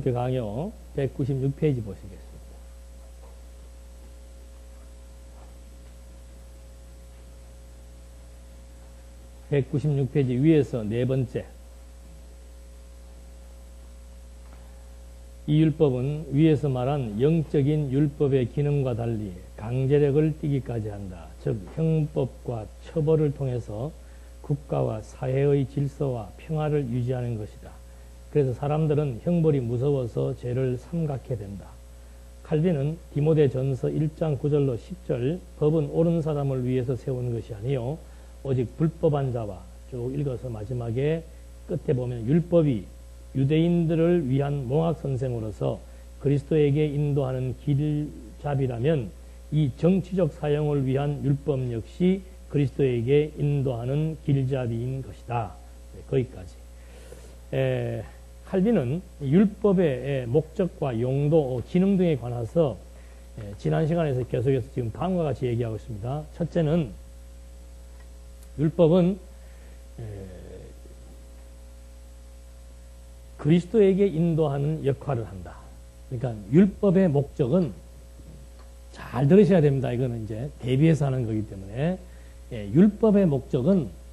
강요 196페이지 보시겠습니다. 196페이지 위에서 네 번째. 이 율법은 위에서 말한 영적인 율법의 기능과 달리 강제력을 띠기까지 한다. 즉 형법과 처벌을 통해서 국가와 사회의 질서와 평화를 유지하는 것이다. 그래서 사람들은 형벌이 무서워서 죄를 삼가게 된다. 칼빈은 디모데전서 1장 9절로 10절 법은 옳은 사람을 위해서 세운 것이 아니요 오직 불법한 자와 쭉 읽어서 마지막에 끝에 보면 율법이 유대인들을 위한 몽학선생으로서 그리스도에게 인도하는 길잡이라면 이 정치적 사용을 위한 율법 역시 그리스도에게 인도하는 길잡이인 것이다. 네, 거기까지. 칼빈은 율법의 목적과 용도, 기능 등에 관해서 지난 시간에서 계속해서 지금 다음과 같이 얘기하고 있습니다. 첫째는 율법은 그리스도에게 인도하는 역할을 한다. 그러니까 율법의 목적은 잘 들으셔야 됩니다. 이거는 이제 대비해서 하는 거기 때문에 율법의 목적은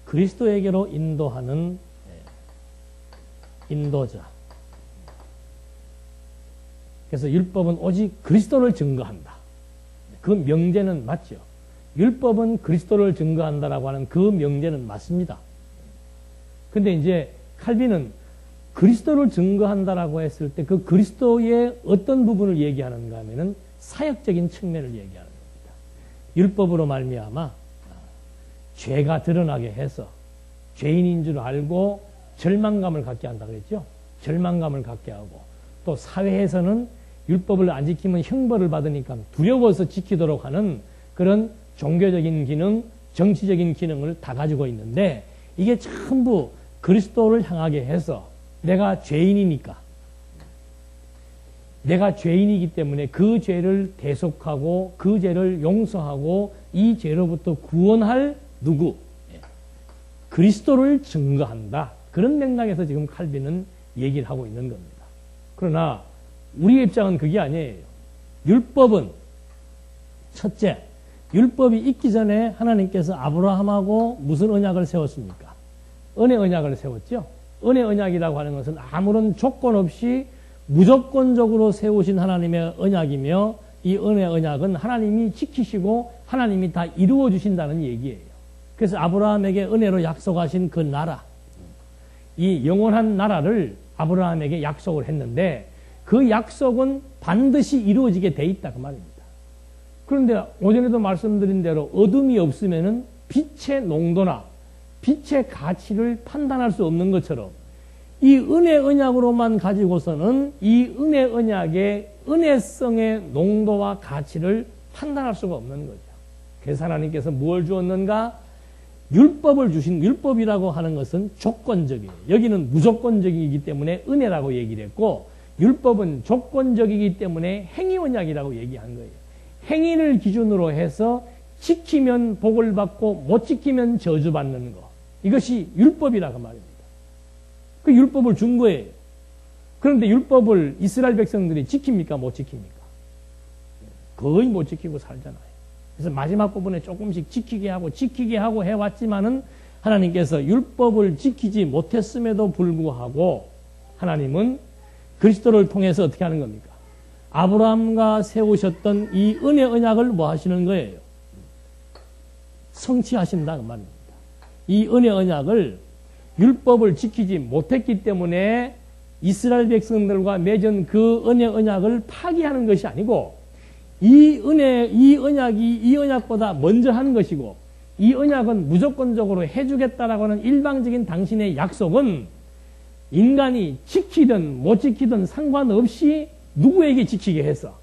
그리스도에게로 인도하는 인도자. 그래서 율법은 오직 그리스도를 증거한다. 그 명제는 맞죠. 율법은 그리스도를 증거한다라고 하는 그 명제는 맞습니다. 근데 이제 칼빈은 그리스도를 증거한다라고 했을 때 그 그리스도의 어떤 부분을 얘기하는가 하면은 사역적인 측면을 얘기하는 겁니다. 율법으로 말미암아 죄가 드러나게 해서 죄인인 줄 알고 절망감을 갖게 한다 그랬죠. 절망감을 갖게 하고 또 사회에서는 율법을 안 지키면 형벌을 받으니까 두려워서 지키도록 하는 그런 종교적인 기능, 정치적인 기능을 다 가지고 있는데 이게 전부 그리스도를 향하게 해서 내가 죄인이니까 내가 죄인이기 때문에 그 죄를 대속하고 그 죄를 용서하고 이 죄로부터 구원할 누구? 그리스도를 증거한다. 그런 맥락에서 지금 칼빈은 얘기를 하고 있는 겁니다. 그러나 우리의 입장은 그게 아니에요. 율법은 첫째, 율법이 있기 전에 하나님께서 아브라함하고 무슨 언약을 세웠습니까? 은혜 언약을 세웠죠. 은혜 언약이라고 하는 것은 아무런 조건 없이 무조건적으로 세우신 하나님의 언약이며 이 은혜 언약은 하나님이 지키시고 하나님이 다 이루어 주신다는 얘기예요. 그래서 아브라함에게 은혜로 약속하신 그 나라, 이 영원한 나라를 아브라함에게 약속을 했는데 그 약속은 반드시 이루어지게 돼 있다 그 말입니다. 그런데 오전에도 말씀드린 대로 어둠이 없으면은 빛의 농도나 빛의 가치를 판단할 수 없는 것처럼 이 은혜 언약으로만 가지고서는 이 은혜 언약의 은혜성의 농도와 가치를 판단할 수가 없는 거죠. 그래서 하나님께서 뭘 주었는가? 율법을 주신, 율법이라고 하는 것은 조건적이에요. 여기는 무조건적이기 때문에 은혜라고 얘기를 했고 율법은 조건적이기 때문에 행위 언약이라고 얘기한 거예요. 행위를 기준으로 해서 지키면 복을 받고 못 지키면 저주받는 거. 이것이 율법이라고 말입니다. 그 율법을 준 거예요. 그런데 율법을 이스라엘 백성들이 지킵니까? 못 지킵니까? 거의 못 지키고 살잖아요. 그래서 마지막 부분에 조금씩 지키게 하고 해왔지만은 하나님께서 율법을 지키지 못했음에도 불구하고 하나님은 그리스도를 통해서 어떻게 하는 겁니까? 아브라함과 세우셨던 이 은혜 언약을 뭐 하시는 거예요? 성취하신다 그 말입니다. 이 은혜 언약을 율법을 지키지 못했기 때문에 이스라엘 백성들과 맺은 그 은혜 언약을 파기하는 것이 아니고 이 언약보다 먼저 한 것이고 이 언약은 무조건적으로 해주겠다라고 하는 일방적인 당신의 약속은 인간이 지키든 못 지키든 상관없이 누구에게 지키게 해서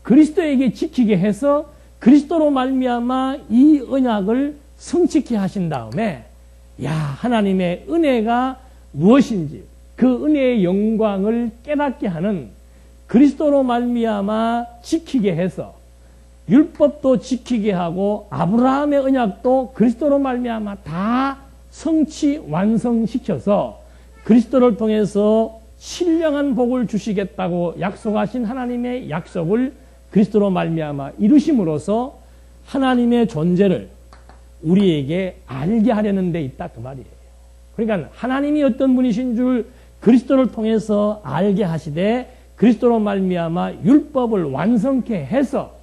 그리스도에게 지키게 해서 그리스도로 말미암아 이 언약을 성취케 하신 다음에 하나님의 은혜가 무엇인지 그 은혜의 영광을 깨닫게 하는 그리스도로 말미암아 지키게 해서 율법도 지키게 하고 아브라함의 언약도 그리스도로 말미암아 다 성취 완성시켜서 그리스도를 통해서 신령한 복을 주시겠다고 약속하신 하나님의 약속을 그리스도로 말미암아 이루심으로써 하나님의 존재를 우리에게 알게 하려는 데 있다 그 말이에요. 그러니까 하나님이 어떤 분이신 줄 그리스도를 통해서 알게 하시되 그리스도로 말미암아 율법을 완성케 해서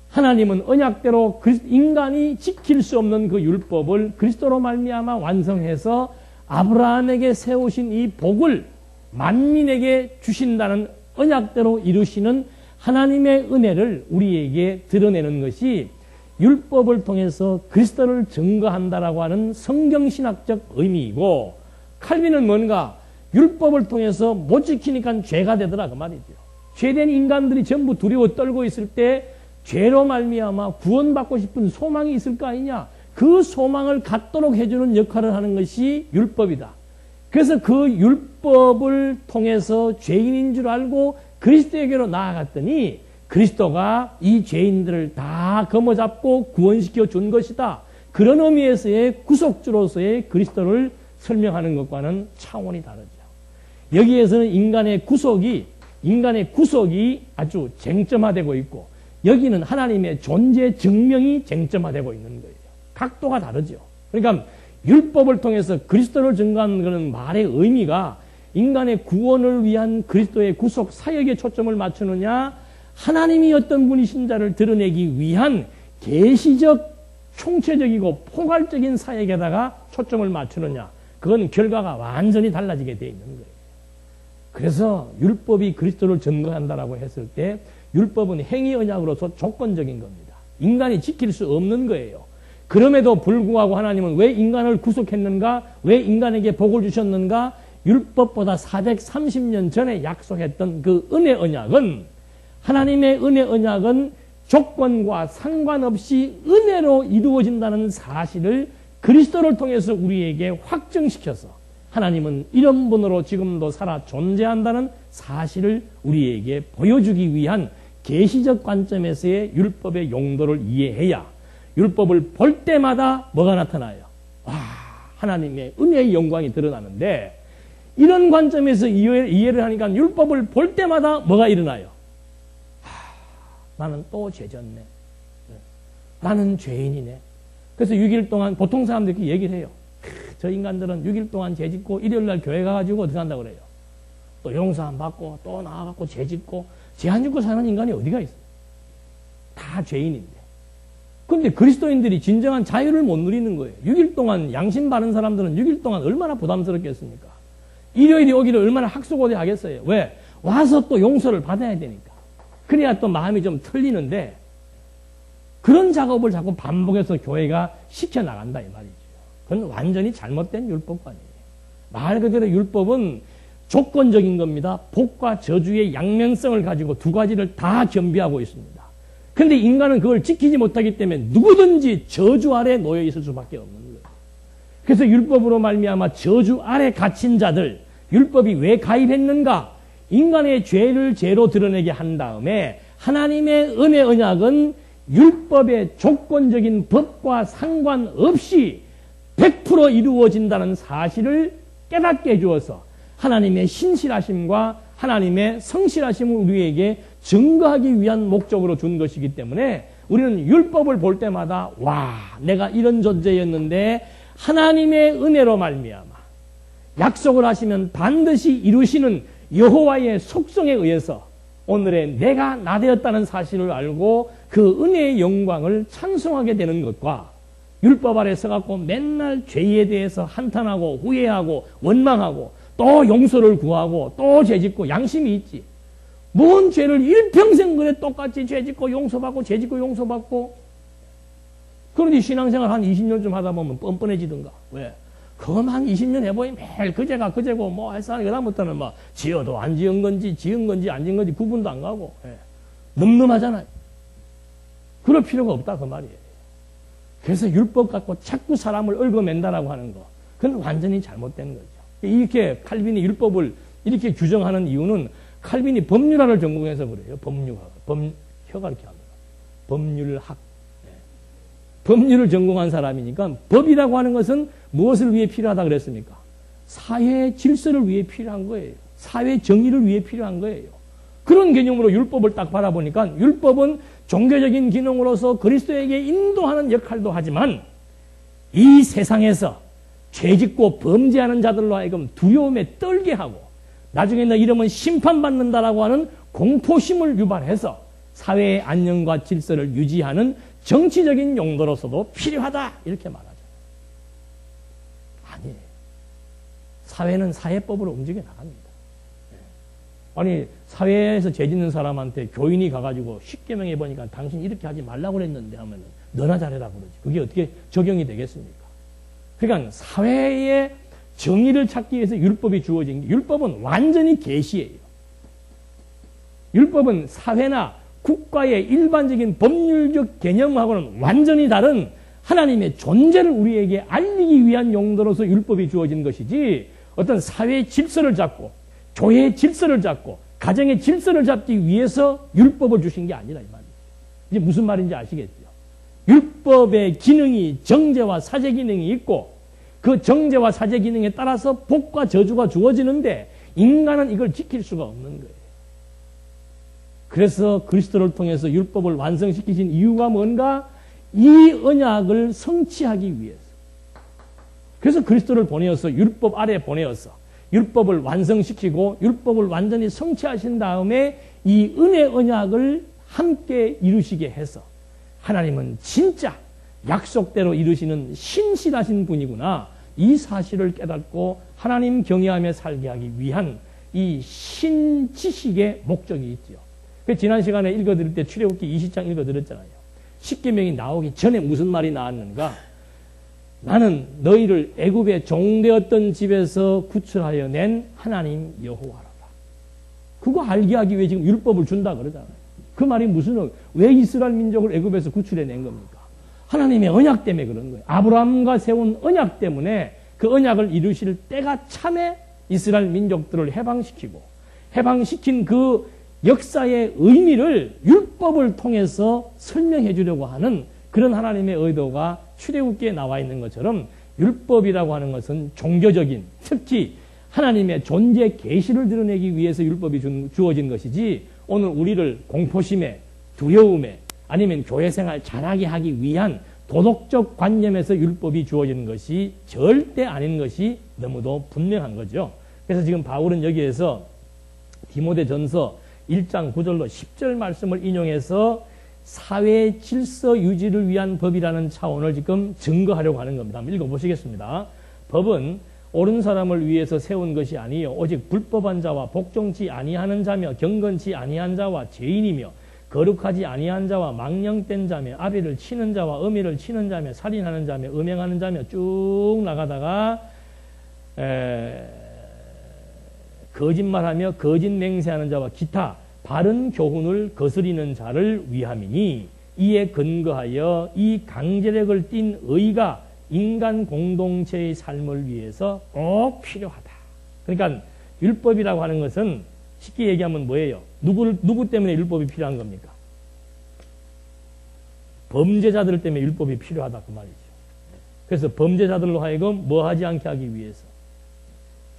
하나님은 언약대로 인간이 지킬 수 없는 그 율법을 그리스도로 말미암아 완성해서 아브라함에게 세우신 이 복을 만민에게 주신다는 언약대로 이루시는 하나님의 은혜를 우리에게 드러내는 것이 율법을 통해서 그리스도를 증거한다라고 하는 성경신학적 의미이고, 칼빈은 뭔가 율법을 통해서 못 지키니까 죄가 되더라 그 말이죠. 죄된 인간들이 전부 두려워 떨고 있을 때 죄로 말미암아 구원받고 싶은 소망이 있을 거 아니냐. 그 소망을 갖도록 해주는 역할을 하는 것이 율법이다. 그래서 그 율법을 통해서 죄인인 줄 알고 그리스도에게로 나아갔더니 그리스도가 이 죄인들을 다 거머잡고 구원시켜 준 것이다. 그런 의미에서의 구속주로서의 그리스도를 설명하는 것과는 차원이 다르죠. 여기에서는 인간의 구속이 아주 쟁점화되고 있고, 여기는 하나님의 존재 증명이 쟁점화되고 있는 거예요. 각도가 다르죠. 그러니까 율법을 통해서 그리스도를 증거하는 그런 말의 의미가 인간의 구원을 위한 그리스도의 구속 사역에 초점을 맞추느냐, 하나님이 어떤 분이신자를 드러내기 위한 계시적 총체적이고 포괄적인 사역에다가 초점을 맞추느냐, 그건 결과가 완전히 달라지게 되어 있는 거예요. 그래서 율법이 그리스도를 증거한다라고 했을 때 율법은 행위 언약으로서 조건적인 겁니다. 인간이 지킬 수 없는 거예요. 그럼에도 불구하고 하나님은 왜 인간을 구속했는가? 왜 인간에게 복을 주셨는가? 율법보다 430년 전에 약속했던 그 은혜 언약은, 하나님의 은혜 언약은 조건과 상관없이 은혜로 이루어진다는 사실을 그리스도를 통해서 우리에게 확증시켜서 하나님은 이런 분으로 지금도 살아 존재한다는 사실을 우리에게 보여주기 위한 계시적 관점에서의 율법의 용도를 이해해야 율법을 볼 때마다 뭐가 나타나요? 와, 하나님의 은혜의 영광이 드러나는데, 이런 관점에서 이해를 하니까 율법을 볼 때마다 뭐가 일어나요? 나는 또 죄졌네. 나는 죄인이네. 그래서 6일 동안 보통 사람들이 얘기를 해요. 저 인간들은 6일 동안 죄짓고 일요일날 교회 가가지고 어떻게 한다고 그래요? 또 용서안 받고 또 나와갖고 죄짓고, 죄 안 짓고 사는 인간이 어디가 있어요? 다 죄인인데. 근데 그리스도인들이 진정한 자유를 못 누리는 거예요. 6일 동안 양심 바른 사람들은 6일 동안 얼마나 부담스럽겠습니까? 일요일이 오기를 얼마나 학수고대 하겠어요. 왜? 와서 또 용서를 받아야 되니까. 그래야 또 마음이 좀 틀리는데, 그런 작업을 자꾸 반복해서 교회가 시켜나간다 이 말이죠. 그건 완전히 잘못된 율법관이에요. 말 그대로 율법은 조건적인 겁니다. 복과 저주의 양면성을 가지고 두 가지를 다 겸비하고 있습니다. 그런데 인간은 그걸 지키지 못하기 때문에 누구든지 저주 아래 놓여 있을 수밖에 없는 거예요. 그래서 율법으로 말미암아 저주 아래 갇힌 자들, 율법이 왜 가입했는가? 인간의 죄를 죄로 드러내게 한 다음에 하나님의 은혜 언약은 율법의 조건적인 법과 상관없이 100% 이루어진다는 사실을 깨닫게 해주어서 하나님의 신실하심과 하나님의 성실하심을 우리에게 증거하기 위한 목적으로 준 것이기 때문에 우리는 율법을 볼 때마다 와, 내가 이런 존재였는데 하나님의 은혜로 말미암아 약속을 하시면 반드시 이루시는 여호와의 속성에 의해서 오늘의 내가 나 되었다는 사실을 알고 그 은혜의 영광을 찬송하게 되는 것과, 율법 아래 서갖고 맨날 죄에 대해서 한탄하고 후회하고 원망하고 또 용서를 구하고 또 죄짓고 양심이 있지. 뭔 죄를 일평생 그래 똑같이 죄짓고 용서받고 죄짓고 용서받고. 그런데 신앙생활 한 20년쯤 하다 보면 뻔뻔해지든가. 왜? 그건 한 20년 해보니 매일 그제가 그제고 뭐 할 사람이 그다음부터는 뭐 지어도 안 지은 건지 지은 건지 안 지은 건지 구분도 안 가고. 예. 늠름하잖아요. 그럴 필요가 없다 그 말이에요. 그래서 율법 갖고 자꾸 사람을 얽어맨다라고 하는 거, 그건 완전히 잘못된 거죠. 이렇게 칼빈이 율법을 이렇게 규정하는 이유는 칼빈이 법률학을 전공해서 그래요. 법률학. 혀가 이렇게 합니다. 법률학. 법률을 전공한 사람이니까 법이라고 하는 것은 무엇을 위해 필요하다 그랬습니까? 사회 질서를 위해 필요한 거예요. 사회 정의를 위해 필요한 거예요. 그런 개념으로 율법을 딱 바라보니까 율법은 종교적인 기능으로서 그리스도에게 인도하는 역할도 하지만 이 세상에서 죄짓고 범죄하는 자들로 하여금 두려움에 떨게 하고 나중에 너 이러면 심판받는다라고 하는 공포심을 유발해서 사회의 안녕과 질서를 유지하는 정치적인 용도로서도 필요하다 이렇게 말하죠. 아니에요. 사회는 사회법으로 움직여 나갑니다. 아니 사회에서 죄 짓는 사람한테 교인이 가가지고 십계명 해보니까 당신 이렇게 하지 말라고 그랬는데 하면은 너나 잘해라 그러지. 그게 어떻게 적용이 되겠습니까? 그러니까 사회의 정의를 찾기 위해서 율법이 주어진 게 율법은 완전히 계시예요. 율법은 사회나 국가의 일반적인 법률적 개념하고는 완전히 다른 하나님의 존재를 우리에게 알리기 위한 용도로서 율법이 주어진 것이지 어떤 사회의 질서를 잡고 교회의 질서를 잡고 가정의 질서를 잡기 위해서 율법을 주신 게 아니라 이 말이에요. 이제 무슨 말인지 아시겠죠? 율법의 기능이 정죄와 사죄 기능이 있고 그 정죄와 사죄 기능에 따라서 복과 저주가 주어지는데 인간은 이걸 지킬 수가 없는 거예요. 그래서 그리스도를 통해서 율법을 완성시키신 이유가 뭔가? 이 언약을 성취하기 위해서. 그래서 그리스도를 보내어서 율법 아래 보내어서 율법을 완성시키고 율법을 완전히 성취하신 다음에 이 은혜 언약을 함께 이루시게 해서 하나님은 진짜 약속대로 이루시는 신실하신 분이구나. 이 사실을 깨닫고 하나님 경외하며 살게 하기 위한 이 신지식의 목적이 있죠. 지난 시간에 읽어드릴 때 출애굽기 20장 읽어드렸잖아요. 십계명이 나오기 전에 무슨 말이 나왔는가? 나는 너희를 애굽의 종되었던 집에서 구출하여 낸 하나님 여호와라다. 그거 알게 하기 위해 지금 율법을 준다 그러잖아요. 그 말이 무슨 왜 이스라엘 민족을 애굽에서 구출해 낸 겁니까? 하나님의 언약 때문에 그런 거예요. 아브라함과 세운 언약 때문에 그 언약을 이루실 때가 참에 이스라엘 민족들을 해방시키고 해방시킨 그 역사의 의미를 율법을 통해서 설명해 주려고 하는 그런 하나님의 의도가 출애굽기에 나와 있는 것처럼 율법이라고 하는 것은 종교적인 특히 하나님의 존재 계시를 드러내기 위해서 율법이 주어진 것이지 오늘 우리를 공포심에 두려움에 아니면 교회생활 잘하게 하기 위한 도덕적 관념에서 율법이 주어지는 것이 절대 아닌 것이 너무도 분명한 거죠. 그래서 지금 바울은 여기에서 디모데전서 1장 9절로 10절 말씀을 인용해서 사회 질서 유지를 위한 법이라는 차원을 지금 증거하려고 하는 겁니다. 한번 읽어보시겠습니다. 법은 옳은 사람을 위해서 세운 것이 아니요 오직 불법한 자와 복종치 아니하는 자며 경건치 아니한 자와 죄인이며 거룩하지 아니한 자와 망령된 자며 아비를 치는 자와 어미를 치는 자며 살인하는 자며 음행하는 자며 쭉 나가다가 거짓말하며 거짓 맹세하는 자와 기타 바른 교훈을 거스리는 자를 위함이니 이에 근거하여 이 강제력을 띤 의가 인간 공동체의 삶을 위해서 꼭 필요하다. 그러니까 율법이라고 하는 것은 쉽게 얘기하면 뭐예요? 누구 때문에 율법이 필요한 겁니까? 범죄자들 때문에 율법이 필요하다 그 말이죠. 그래서 범죄자들로 하여금 뭐 하지 않게 하기 위해서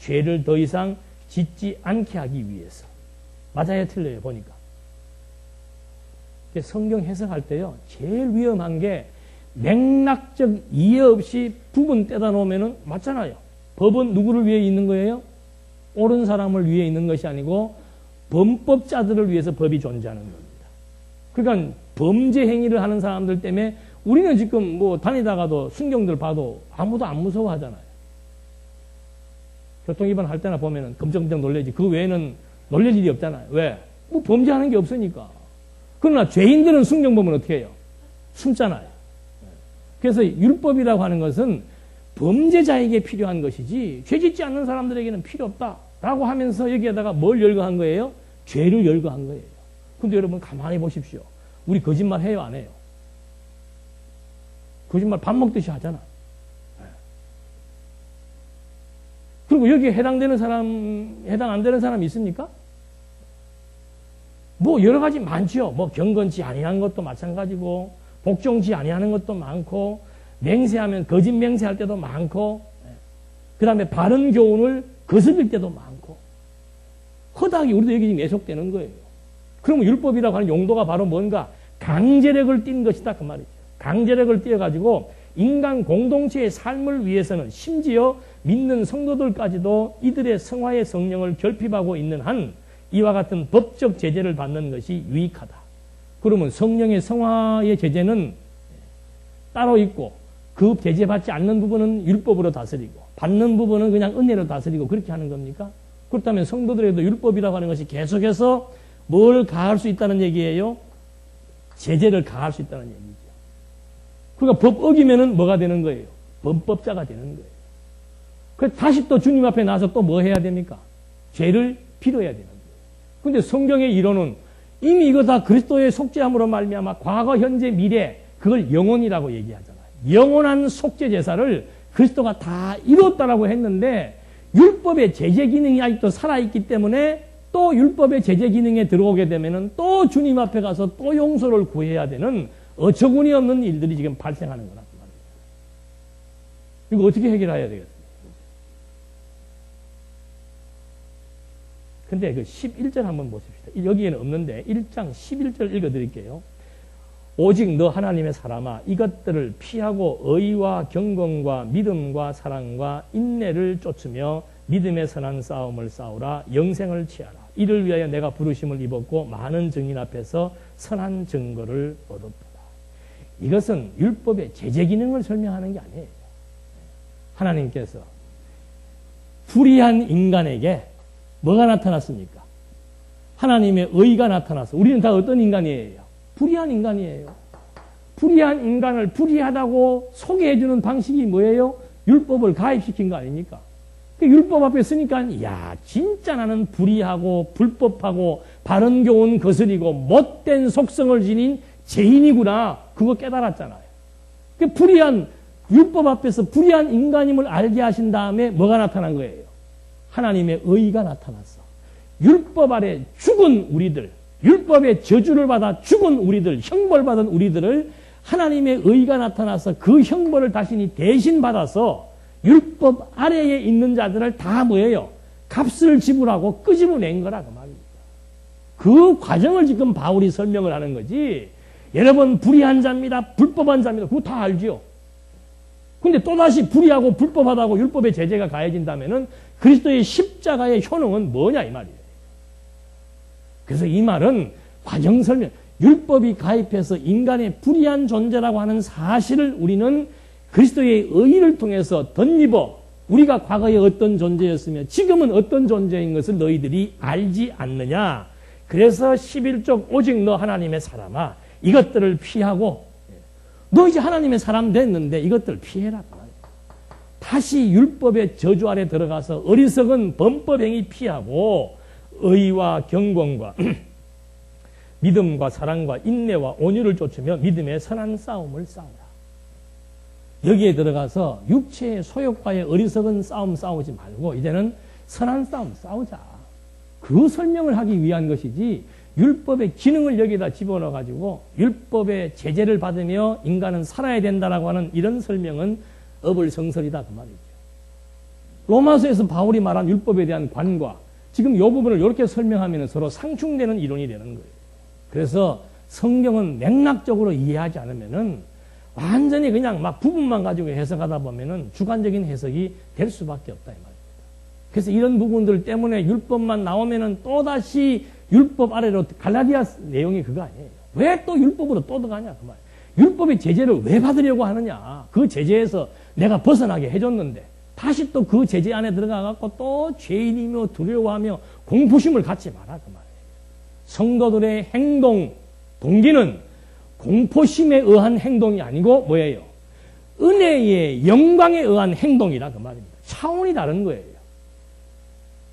죄를 더 이상 짓지 않게 하기 위해서. 맞아요, 틀려요, 보니까. 성경 해석할 때요, 제일 위험한 게 맥락적 이해 없이 부분 떼다 놓으면은 맞잖아요. 법은 누구를 위해 있는 거예요? 옳은 사람을 위해 있는 것이 아니고 범법자들을 위해서 법이 존재하는 겁니다. 그러니까 범죄 행위를 하는 사람들 때문에 우리는 지금 뭐 다니다가도 순경들 봐도 아무도 안 무서워하잖아요. 교통위반 할 때나 보면은 끔찍끔찍 놀래지. 그 외에는 놀랄 일이 없잖아요. 왜? 뭐 범죄하는 게 없으니까. 그러나 죄인들은 순경 보면 어떻게 해요? 숨잖아요. 그래서 율법이라고 하는 것은 범죄자에게 필요한 것이지 죄 짓지 않는 사람들에게는 필요 없다라고 하면서 여기에다가 뭘 열거한 거예요? 죄를 열거한 거예요. 근데 여러분 가만히 보십시오. 우리 거짓말 해요, 안 해요? 거짓말 밥 먹듯이 하잖아. 그리고 여기에 해당되는 사람, 해당 안 되는 사람이 있습니까? 뭐 여러 가지 많지요. 뭐 경건치 아니한 것도 마찬가지고 복종치 아니하는 것도 많고 맹세하면 거짓 맹세할 때도 많고, 그 다음에 바른 교훈을 거스릴 때도 많고, 허다하게 우리도 여기 지금 예속되는 거예요. 그러면 율법이라고 하는 용도가 바로 뭔가? 강제력을 띈 것이다. 그 말이죠. 강제력을 띄어가지고 인간 공동체의 삶을 위해서는 심지어 믿는 성도들까지도 이들의 성화의 성령을 결핍하고 있는 한 이와 같은 법적 제재를 받는 것이 유익하다. 그러면 성령의 성화의 제재는 따로 있고 그 제재받지 않는 부분은 율법으로 다스리고 받는 부분은 그냥 은혜로 다스리고 그렇게 하는 겁니까? 그렇다면 성도들에도 율법이라고 하는 것이 계속해서 뭘 가할 수 있다는 얘기예요? 제재를 가할 수 있다는 얘기죠. 그러니까 법 어기면은 뭐가 되는 거예요? 범법자가 되는 거예요. 그래서 다시 또 주님 앞에 나서 또 뭐 해야 됩니까? 죄를 빌어야 되는 거예요. 근데 성경의 이론은 이미 이거 다 그리스도의 속죄함으로 말미암아 과거, 현재, 미래 그걸 영원이라고 얘기하잖아요. 영원한 속죄 제사를 그리스도가 다 이뤘다라고 했는데 율법의 제재 기능이 아직도 살아있기 때문에 또 율법의 제재 기능에 들어오게 되면은 또 주님 앞에 가서 또 용서를 구해야 되는 어처구니 없는 일들이 지금 발생하는 거란 말이에요. 이거 어떻게 해결해야 되겠어요? 근데 그 11절 한번 보십시다. 여기에는 없는데 1장 11절 읽어드릴게요. 오직 너 하나님의 사람아 이것들을 피하고 의와 경건과 믿음과 사랑과 인내를 쫓으며 믿음의 선한 싸움을 싸우라. 영생을 취하라. 이를 위하여 내가 부르심을 입었고 많은 증인 앞에서 선한 증거를 얻었다. 이것은 율법의 제재 기능을 설명하는 게 아니에요. 하나님께서 불의한 인간에게 뭐가 나타났습니까? 하나님의 의가 나타나서 우리는 다 어떤 인간이에요? 불의한 인간이에요. 불의한 인간을 불의하다고 소개해주는 방식이 뭐예요? 율법을 가입시킨 거 아닙니까? 율법 앞에 쓰니까 야 진짜 나는 불의하고 불법하고 바른 교훈 거스리고 못된 속성을 지닌 죄인이구나. 그거 깨달았잖아요. 불의한 율법 앞에서 불의한 인간임을 알게 하신 다음에 뭐가 나타난 거예요? 하나님의 의가 나타났어. 율법 아래 죽은 우리들, 율법의 저주를 받아 죽은 우리들, 형벌받은 우리들을 하나님의 의가 나타나서 그 형벌을 자신이 대신 받아서 율법 아래에 있는 자들을 다 뭐예요? 값을 지불하고 끄집어낸 거라 그 말입니다. 그 과정을 지금 바울이 설명을 하는 거지. 여러분 불의한 자입니다. 불법한 자입니다. 그거 다 알죠. 근데 또다시 불의하고 불법하다고 율법의 제재가 가해진다면은 그리스도의 십자가의 효능은 뭐냐 이 말이에요. 그래서 이 말은 과정 설명, 율법이 가입해서 인간의 불의한 존재라고 하는 사실을 우리는 그리스도의 의를 통해서 덧입어 우리가 과거에 어떤 존재였으며 지금은 어떤 존재인 것을 너희들이 알지 않느냐. 그래서 11쪽 오직 너 하나님의 사람아 이것들을 피하고 너 이제 하나님의 사람 됐는데 이것들을 피해라. 다시 율법의 저주 아래 들어가서 어리석은 범법행위 피하고 의와 경건과 믿음과 사랑과 인내와 온유를 쫓으며 믿음의 선한 싸움을 싸우라. 여기에 들어가서 육체의 소욕과의 어리석은 싸움 싸우지 말고 이제는 선한 싸움 싸우자. 그 설명을 하기 위한 것이지 율법의 기능을 여기다 집어넣어가지고 율법의 제재를 받으며 인간은 살아야 된다라고 하는 이런 설명은 어불성설이다 그 말이죠. 로마서에서 바울이 말한 율법에 대한 관과 지금 이 부분을 이렇게 설명하면 서로 상충되는 이론이 되는 거예요. 그래서 성경은 맥락적으로 이해하지 않으면은 완전히 그냥 막 부분만 가지고 해석하다 보면은 주관적인 해석이 될 수밖에 없다 이 말입니다. 그래서 이런 부분들 때문에 율법만 나오면은 또다시 율법 아래로 갈라디아 내용이 그거 아니에요. 왜 또 율법으로 또 들어가냐 그 말. 율법의 제재를 왜 받으려고 하느냐. 그 제재에서 내가 벗어나게 해줬는데 다시 또 그 제재 안에 들어가갖고 또 죄인이며 두려워하며 공포심을 갖지 마라 그 말이에요. 성도들의 행동 동기는 공포심에 의한 행동이 아니고 뭐예요? 은혜의 영광에 의한 행동이라 그 말입니다. 차원이 다른 거예요.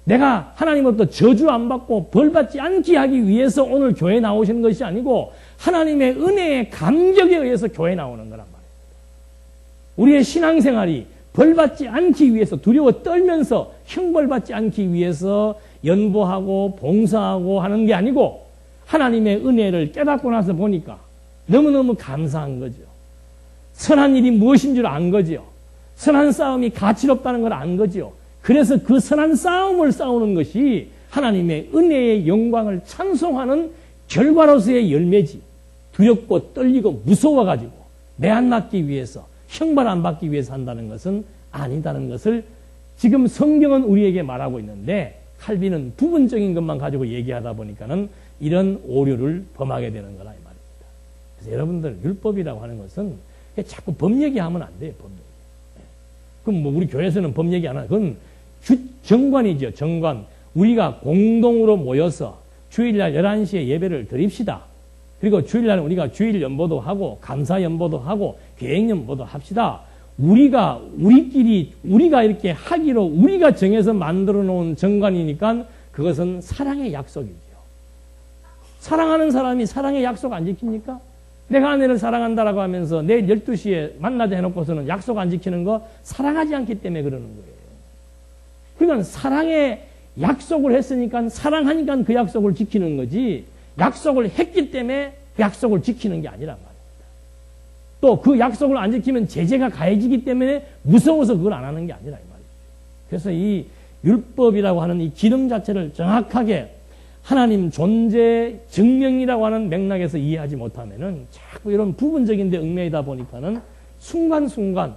내가 하나님으로부터 저주 안 받고 벌 받지 않게 하기 위해서 오늘 교회에 나오시는 것이 아니고 하나님의 은혜의 감격에 의해서 교회에 나오는 거란 말이에요. 우리의 신앙생활이 벌 받지 않기 위해서 두려워 떨면서 형벌 받지 않기 위해서 연보하고 봉사하고 하는 게 아니고 하나님의 은혜를 깨닫고 나서 보니까 너무너무 감사한 거죠. 선한 일이 무엇인 줄 안 거지요. 선한 싸움이 가치롭다는 걸 안 거지요. 그래서 그 선한 싸움을 싸우는 것이 하나님의 은혜의 영광을 찬송하는 결과로서의 열매지. 두렵고 떨리고 무서워가지고 매 안 맞기 위해서, 형벌 안 받기 위해서 한다는 것은 아니다는 것을 지금 성경은 우리에게 말하고 있는데, 칼빈은 부분적인 것만 가지고 얘기하다 보니까는 이런 오류를 범하게 되는 거라 이 말입니다. 그래서 여러분들, 율법이라고 하는 것은 자꾸 법 얘기하면 안 돼요. 법 얘기. 그럼 뭐 우리 교회에서는 법 얘기 안 하나? 그건 정관이죠. 정관. 우리가 공동으로 모여서 주일날 11시에 예배를 드립시다. 그리고 주일날 우리가 주일 연보도 하고 감사 연보도 하고 계획 연보도 합시다. 우리가 이렇게 하기로 우리가 정해서 만들어 놓은 정관이니까 그것은 사랑의 약속이죠. 사랑하는 사람이 사랑의 약속 안 지킵니까? 내가 아내를 사랑한다라고 하면서 내일 12시에 만나자 해놓고서는 약속 안 지키는 거 사랑하지 않기 때문에 그러는 거예요. 그러니까 사랑의 약속을 했으니까 사랑하니까 그 약속을 지키는 거지, 약속을 했기 때문에 그 약속을 지키는 게 아니란 말입니다. 또 그 약속을 안 지키면 제재가 가해지기 때문에 무서워서 그걸 안 하는 게 아니라 이 말이죠. 그래서 이 율법이라고 하는 이 기능 자체를 정확하게 하나님 존재 증명이라고 하는 맥락에서 이해하지 못하면은 자꾸 이런 부분적인 데 얽매이다 보니까는 순간순간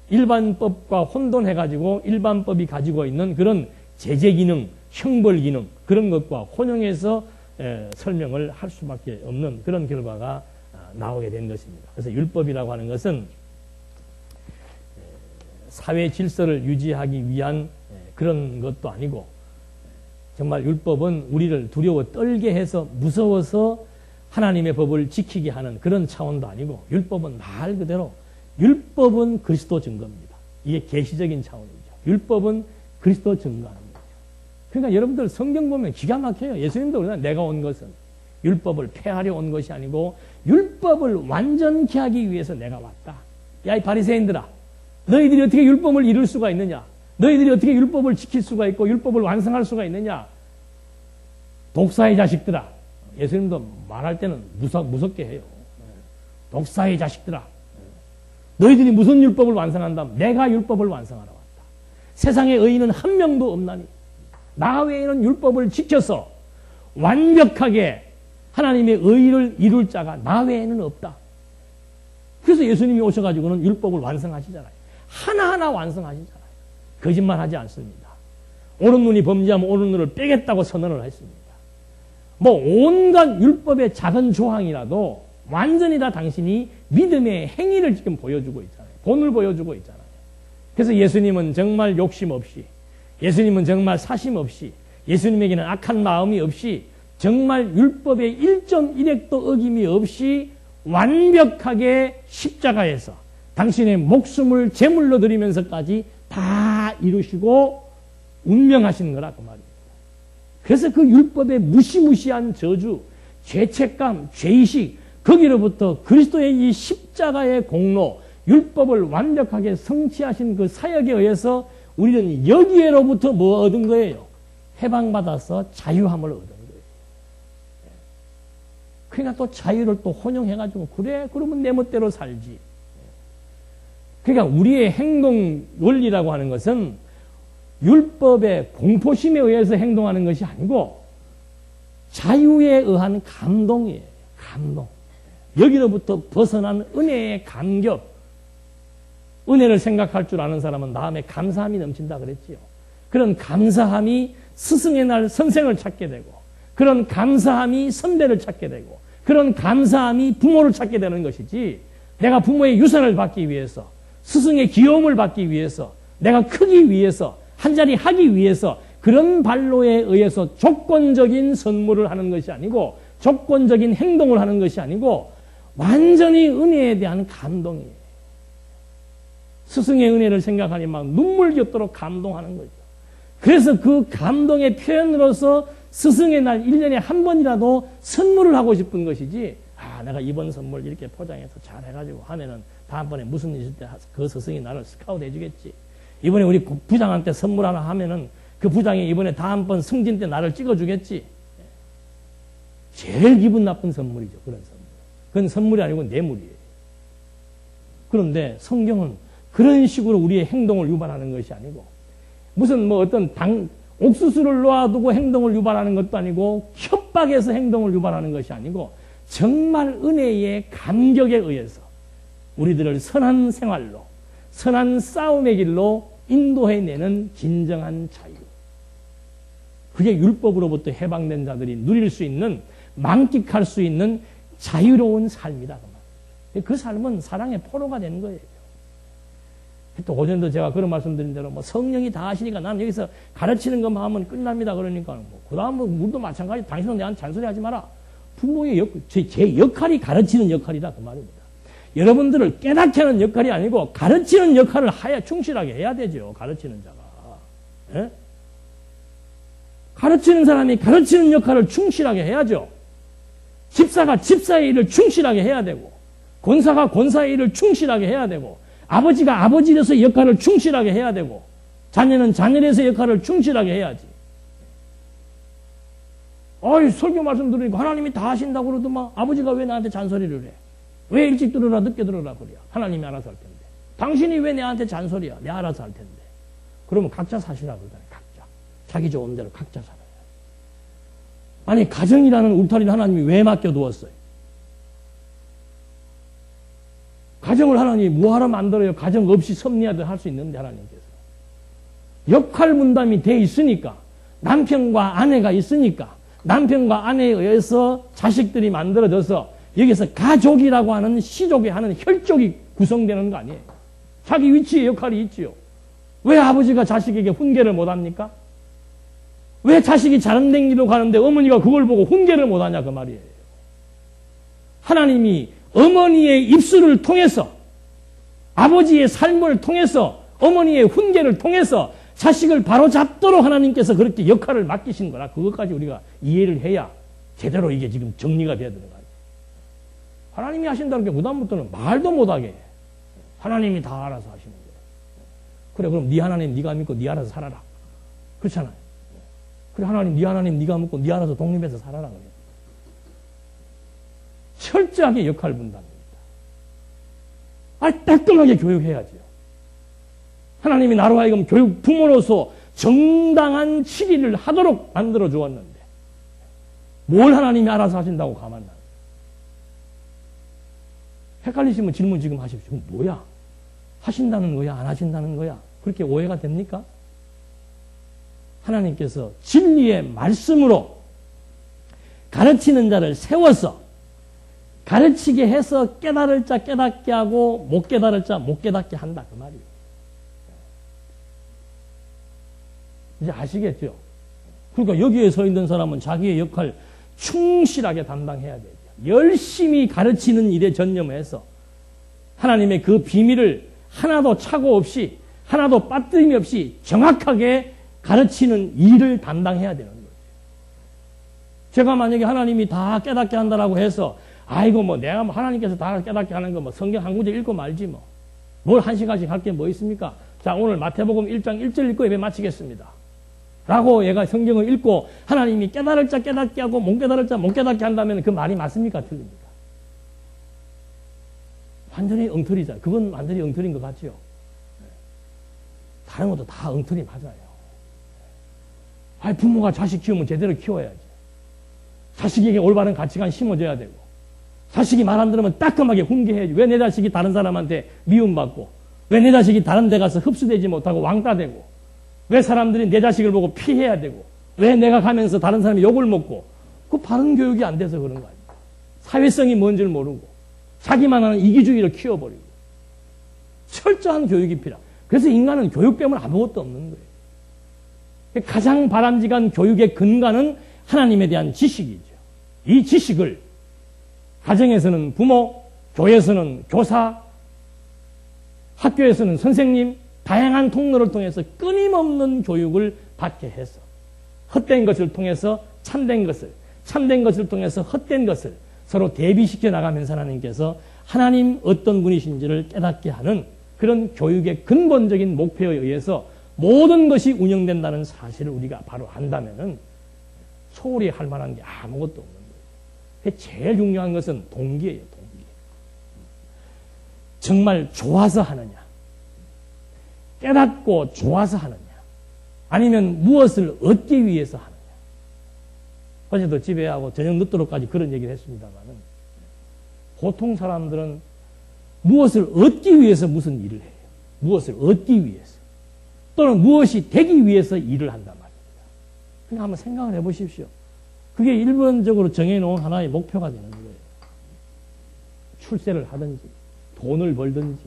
일반법과 혼돈해가지고 일반법이 가지고 있는 그런 제재 기능, 형벌 기능, 그런 것과 혼용해서 설명을 할 수밖에 없는 그런 결과가 나오게 된 것입니다. 그래서 율법이라고 하는 것은 사회 질서를 유지하기 위한 그런 것도 아니고, 정말 율법은 우리를 두려워 떨게 해서 무서워서 하나님의 법을 지키게 하는 그런 차원도 아니고, 율법은 말 그대로 율법은 그리스도 증거입니다. 이게 계시적인 차원이죠. 율법은 그리스도 증거하는 거죠. 그러니까 여러분들 성경 보면 기가 막혀요. 예수님도 그러나 내가 온 것은 율법을 폐하려 온 것이 아니고 율법을 완전케 하기 위해서 내가 왔다. 야, 이 바리새인들아, 너희들이 어떻게 율법을 이룰 수가 있느냐? 너희들이 어떻게 율법을 지킬 수가 있고 율법을 완성할 수가 있느냐? 독사의 자식들아. 예수님도 말할 때는 무섭게 해요. 독사의 자식들아. 너희들이 무슨 율법을 완성한다면 내가 율법을 완성하러 왔다. 세상에 의인은 한 명도 없나니 나 외에는 율법을 지켜서 완벽하게 하나님의 의를 이룰 자가 나 외에는 없다. 그래서 예수님이 오셔가지고는 율법을 완성하시잖아요. 하나하나 완성하시잖아요. 거짓말하지 않습니다. 오른 눈이 범죄하면 오른 눈을 빼겠다고 선언을 했습니다. 뭐 온갖 율법의 작은 조항이라도 완전히 다 당신이 믿음의 행위를 지금 보여주고 있잖아요. 본을 보여주고 있잖아요. 그래서 예수님은 정말 욕심 없이, 예수님은 정말 사심 없이, 예수님에게는 악한 마음이 없이, 정말 율법의 1.1획도 어김이 없이 완벽하게 십자가에서 당신의 목숨을 제물로 드리면서까지 다 이루시고 운명하신 거라 그 말입니다. 그래서 그 율법의 무시무시한 저주, 죄책감, 죄의식, 거기로부터 그리스도의 이 십자가의 공로, 율법을 완벽하게 성취하신 그 사역에 의해서 우리는 여기에로부터 뭐 얻은 거예요? 해방받아서 자유함을 얻은 거예요. 그러니까 또 자유를 또 혼용해가지고, 그래, 그러면 내 멋대로 살지. 그러니까 우리의 행동 원리라고 하는 것은 율법의 공포심에 의해서 행동하는 것이 아니고 자유에 의한 감동이에요. 감동. 여기로부터 벗어난 은혜의 감격. 은혜를 생각할 줄 아는 사람은 마음에 감사함이 넘친다 그랬지요. 그런 감사함이 스승의 날 선생을 찾게 되고, 그런 감사함이 선배를 찾게 되고, 그런 감사함이 부모를 찾게 되는 것이지, 내가 부모의 유산을 받기 위해서, 스승의 귀여움을 받기 위해서, 내가 크기 위해서, 한자리 하기 위해서 그런 발로에 의해서 조건적인 선물을 하는 것이 아니고, 조건적인 행동을 하는 것이 아니고 완전히 은혜에 대한 감동이에요. 스승의 은혜를 생각하니 막 눈물 겹도록 감동하는 거죠. 그래서 그 감동의 표현으로서 스승의 날 1년에 한 번이라도 선물을 하고 싶은 것이지, 내가 이번 선물 이렇게 포장해서 잘 해가지고 하면은 다음번에 무슨 일 있을 때 그 스승이 나를 스카우트 해주겠지. 이번에 우리 부장한테 선물 하나 하면은 그 부장이 이번에 다음번 승진 때 나를 찍어주겠지. 제일 기분 나쁜 선물이죠. 그런 선물. 그건 선물이 아니고 뇌물이에요. 그런데 성경은 그런 식으로 우리의 행동을 유발하는 것이 아니고 무슨 뭐 어떤 옥수수를 놓아두고 행동을 유발하는 것도 아니고 협박해서 행동을 유발하는 것이 아니고 정말 은혜의 감격에 의해서 우리들을 선한 생활로 선한 싸움의 길로 인도해내는 진정한 자유. 그게 율법으로부터 해방된 자들이 누릴 수 있는 만끽할 수 있는 자유로운 삶이다. 그 삶은 사랑의 포로가 되는 거예요. 또 오전도 제가 그런 말씀드린 대로 뭐 성령이 다 하시니까 나는 여기서 가르치는 것만 하면 끝납니다. 그러니까 뭐 그다음 뭐 우리도 마찬가지. 당신은 내한테 잔소리하지 마라. 부모의 제 역할이 가르치는 역할이다 그 말입니다. 여러분들을 깨닫게 하는 역할이 아니고 가르치는 역할을 충실하게 해야 되죠. 가르치는 자가. 예? 가르치는 사람이 가르치는 역할을 충실하게 해야죠. 집사가 집사의 일을 충실하게 해야 되고 권사가 권사의 일을 충실하게 해야 되고 아버지가 아버지로서의 역할을 충실하게 해야 되고 자녀는 자녀로서의 역할을 충실하게 해야지. 설교 말씀 들으니까 하나님이 다 하신다고 그러더만 아버지가 왜 나한테 잔소리를 해? 왜 일찍 들어라 늦게 들어라 그래야? 하나님이 알아서 할 텐데. 당신이 왜 내한테 잔소리야? 내가 알아서 할 텐데. 그러면 각자 사시라 그러잖아요. 각자. 자기 좋은 대로 각자 살아요. 아니 가정이라는 울타리를 하나님이 왜 맡겨두었어요? 가정을 하나님이 뭐하러 만들어요? 가정 없이 섭리하듯 할 수 있는데 하나님께서. 역할 분담이 돼 있으니까 남편과 아내가 있으니까 남편과 아내에 의해서 자식들이 만들어져서 여기서 가족이라고 하는 시족에 하는 혈족이 구성되는 거 아니에요. 자기 위치의 역할이 있지요. 왜 아버지가 자식에게 훈계를 못합니까? 왜 자식이 잘못된 길로 가는데 어머니가 그걸 보고 훈계를 못하냐 그 말이에요. 하나님이 어머니의 입술을 통해서 아버지의 삶을 통해서 어머니의 훈계를 통해서 자식을 바로잡도록 하나님께서 그렇게 역할을 맡기신 거라. 그것까지 우리가 이해를 해야 제대로 이게 지금 정리가 되어야 되는 거예요. 하나님이 하신다는 게 그다음부터는 말도 못하게 하나님이 다 알아서 하시는 거예요. 그래 그럼 네 하나님 네가 믿고 네 알아서 살아라. 그렇잖아요. 그래 하나님 네 하나님 네가 믿고 네 알아서 독립해서 살아라 그래요. 철저하게 역할 분담입니다. 따끔하게 교육해야죠. 하나님이 나로 하여금 교육 부모로서 정당한 치리를 하도록 만들어 주었는데 뭘 하나님이 알아서 하신다고 가만나. 헷갈리시면 질문 지금 하십시오. 뭐야? 하신다는 거야? 안 하신다는 거야? 그렇게 오해가 됩니까? 하나님께서 진리의 말씀으로 가르치는 자를 세워서 가르치게 해서 깨달을 자 깨닫게 하고 못 깨달을 자 못 깨닫게 한다 그 말이에요. 이제 아시겠죠? 그러니까 여기에 서 있는 사람은 자기의 역할 충실하게 담당해야 되죠. 열심히 가르치는 일에 전념해서 하나님의 그 비밀을 하나도 착오 없이 하나도 빠뜨림이 없이 정확하게 가르치는 일을 담당해야 되는 거죠. 제가 만약에 하나님이 다 깨닫게 한다라고 해서 아이고 뭐 내가 뭐 하나님께서 다 깨닫게 하는 거 뭐 성경 한 구절 읽고 말지 뭐 뭘 한 시간씩 할 게 뭐 있습니까? 자 오늘 마태복음 1장 1절 읽고 예배 마치겠습니다. 라고 얘가 성경을 읽고 하나님이 깨달을 자 깨닫게 하고 못 깨달을 자 못 깨닫게 한다면 그 말이 맞습니까? 틀립니까? 완전히 엉터리잖아요. 그건 완전히 엉터리인 것 같죠? 다른 것도 다 엉터리 맞아요. 부모가 자식 키우면 제대로 키워야지. 자식에게 올바른 가치관 심어줘야 되고 자식이 말 안 들으면 따끔하게 훈계해야지. 왜 내 자식이 다른 사람한테 미움받고 왜 내 자식이 다른 데 가서 흡수되지 못하고 왕따되고 왜 사람들이 내 자식을 보고 피해야 되고 왜 내가 가면서 다른 사람이 욕을 먹고 그 바른 교육이 안 돼서 그런 거 아니에요. 사회성이 뭔지를 모르고 자기만 하는 이기주의를 키워버리고 철저한 교육이 필요해요. 그래서 인간은 교육 빼면 아무것도 없는 거예요. 가장 바람직한 교육의 근간은 하나님에 대한 지식이죠. 이 지식을 가정에서는 부모, 교회에서는 교사, 학교에서는 선생님, 다양한 통로를 통해서 끊임없는 교육을 받게 해서 헛된 것을 통해서 참된 것을, 참된 것을 통해서 헛된 것을 서로 대비시켜 나가면서 하나님께서 하나님 어떤 분이신지를 깨닫게 하는 그런 교육의 근본적인 목표에 의해서 모든 것이 운영된다는 사실을 우리가 바로 안다면은 소홀히 할 만한 게 아무것도 없는 거예요. 제일 중요한 것은 동기예요, 동기. 정말 좋아서 하느냐? 깨닫고 좋아서 하느냐? 아니면 무엇을 얻기 위해서 하느냐? 어제도 집에하고 저녁 늦도록까지 그런 얘기를 했습니다만은 보통 사람들은 무엇을 얻기 위해서 무슨 일을 해요? 무엇을 얻기 위해서 또는 무엇이 되기 위해서 일을 한단 말입니다. 그냥 한번 생각을 해보십시오. 그게 일반적으로 정해놓은 하나의 목표가 되는 거예요. 출세를 하든지 돈을 벌든지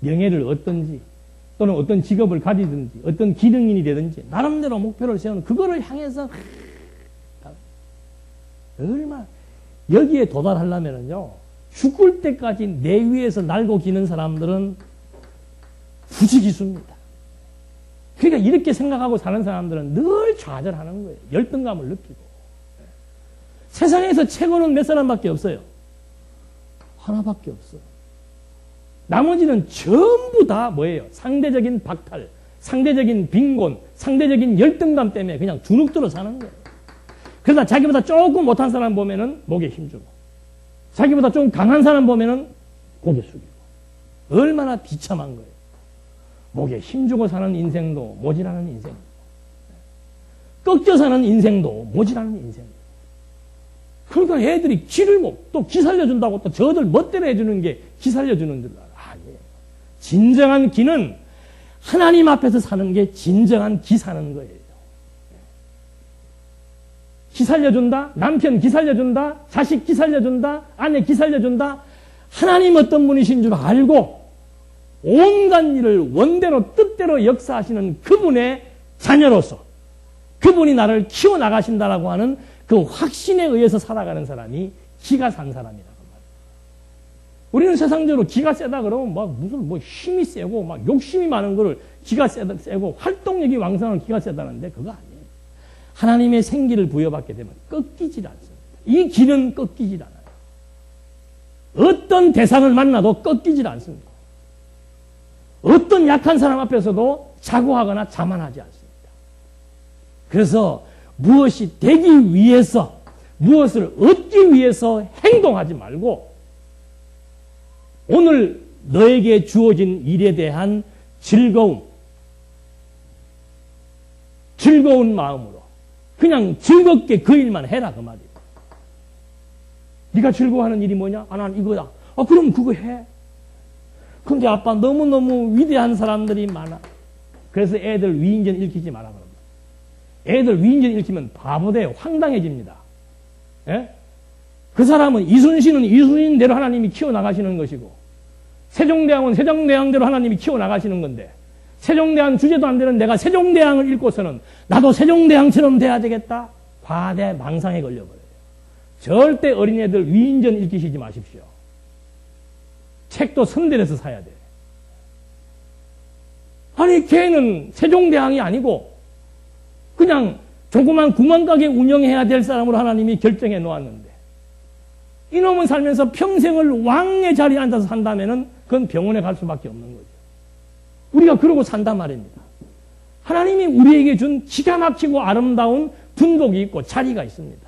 명예를 얻든지 또는 어떤 직업을 가지든지 어떤 기능인이 되든지 나름대로 목표를 세우는 그거를 향해서 얼마나 여기에 도달하려면요 죽을 때까지 내 위에서 날고 기는 사람들은 부지기수입니다. 그러니까 이렇게 생각하고 사는 사람들은 늘 좌절하는 거예요. 열등감을 느끼고. 세상에서 최고는 몇 사람밖에 없어요. 하나밖에 없어. 나머지는 전부 다 뭐예요? 상대적인 박탈, 상대적인 빈곤, 상대적인 열등감 때문에 그냥 주눅들어 사는 거예요. 그러다 자기보다 조금 못한 사람 보면은 목에 힘주고, 자기보다 좀 강한 사람 보면은 고개 숙이고. 얼마나 비참한 거예요. 목에 힘주고 사는 인생도 모질하는 인생. 꺾여 사는 인생도 모질하는 인생. 그러니까 애들이 기를 또 기 살려준다고 또 저들 멋대로 해주는 게 기 살려주는 줄 알아. 아니에요. 진정한 기는 하나님 앞에서 사는 게 진정한 기 사는 거예요. 기 살려준다? 남편 기 살려준다? 자식 기 살려준다? 아내 기 살려준다? 하나님 어떤 분이신 줄 알고 온갖 일을 원대로 뜻대로 역사하시는 그분의 자녀로서 그분이 나를 키워나가신다라고 하는 그 확신에 의해서 살아가는 사람이 기가 산 사람이라고 말이에요. 우리는 세상적으로 기가 세다 그러면 막 무슨 뭐 힘이 세고 막 욕심이 많은 거를 기가 세고 활동력이 왕성한 기가 세다는데 그거 아니에요. 하나님의 생기를 부여받게 되면 꺾이질 않습니다. 이 기는 꺾이질 않아요. 어떤 대상을 만나도 꺾이질 않습니다. 어떤 약한 사람 앞에서도 자고하거나 자만하지 않습니다. 그래서 무엇이 되기 위해서, 무엇을 얻기 위해서 행동하지 말고 오늘 너에게 주어진 일에 대한 즐거운 마음으로 그냥 즐겁게 그 일만 해라 그 말이에요. 네가 즐거워하는 일이 뭐냐? 아, 난 이거다. 아, 그럼 그거 해. 근데 아빠 너무너무 위대한 사람들이 많아. 그래서 애들 위인전 읽히지 마라 그럽니다. 애들 위인전 읽히면 바보 돼요. 황당해집니다. 예? 그 사람은 이순신은 이순신대로 하나님이 키워나가시는 것이고 세종대왕은 세종대왕대로 하나님이 키워나가시는 건데 세종대왕 주제도 안 되는 내가 세종대왕을 읽고서는 나도 세종대왕처럼 돼야 되겠다. 과대 망상에 걸려버려요. 절대 어린애들 위인전 읽히시지 마십시오. 책도 선대에서 사야 돼. 아니 걔는 세종대왕이 아니고 그냥 조그만 구멍가게 운영해야 될 사람으로 하나님이 결정해 놓았는데 이놈은 살면서 평생을 왕의 자리에 앉아서 산다면은 그건 병원에 갈 수밖에 없는 거죠. 우리가 그러고 산단 말입니다. 하나님이 우리에게 준 기가 막히고 아름다운 분복이 있고 자리가 있습니다.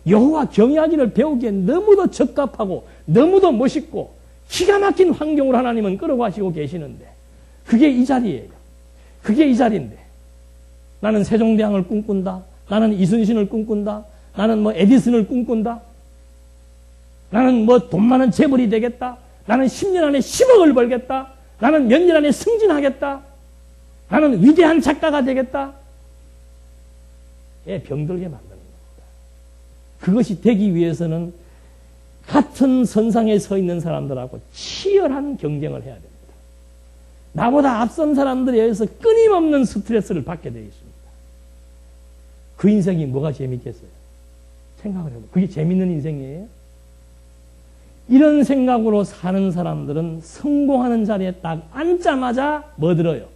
여호와 경외하기를 배우기에 너무도 적합하고 너무도 멋있고 기가 막힌 환경으로 하나님은 끌어가시고 계시는데 그게 이 자리예요. 그게 이 자리인데 나는 세종대왕을 꿈꾼다. 나는 이순신을 꿈꾼다. 나는 뭐 에디슨을 꿈꾼다. 나는 뭐 돈 많은 재벌이 되겠다. 나는 10년 안에 10억을 벌겠다. 나는 몇 년 안에 승진하겠다. 나는 위대한 작가가 되겠다. 병들게 만드는 겁니다. 그것이 되기 위해서는 같은 선상에 서 있는 사람들하고 치열한 경쟁을 해야 됩니다. 나보다 앞선 사람들에 의해서 끊임없는 스트레스를 받게 되어 있습니다. 그 인생이 뭐가 재밌겠어요? 생각을 해보세요. 그게 재밌는 인생이에요? 이런 생각으로 사는 사람들은 성공하는 자리에 딱 앉자마자 뭐 들어요?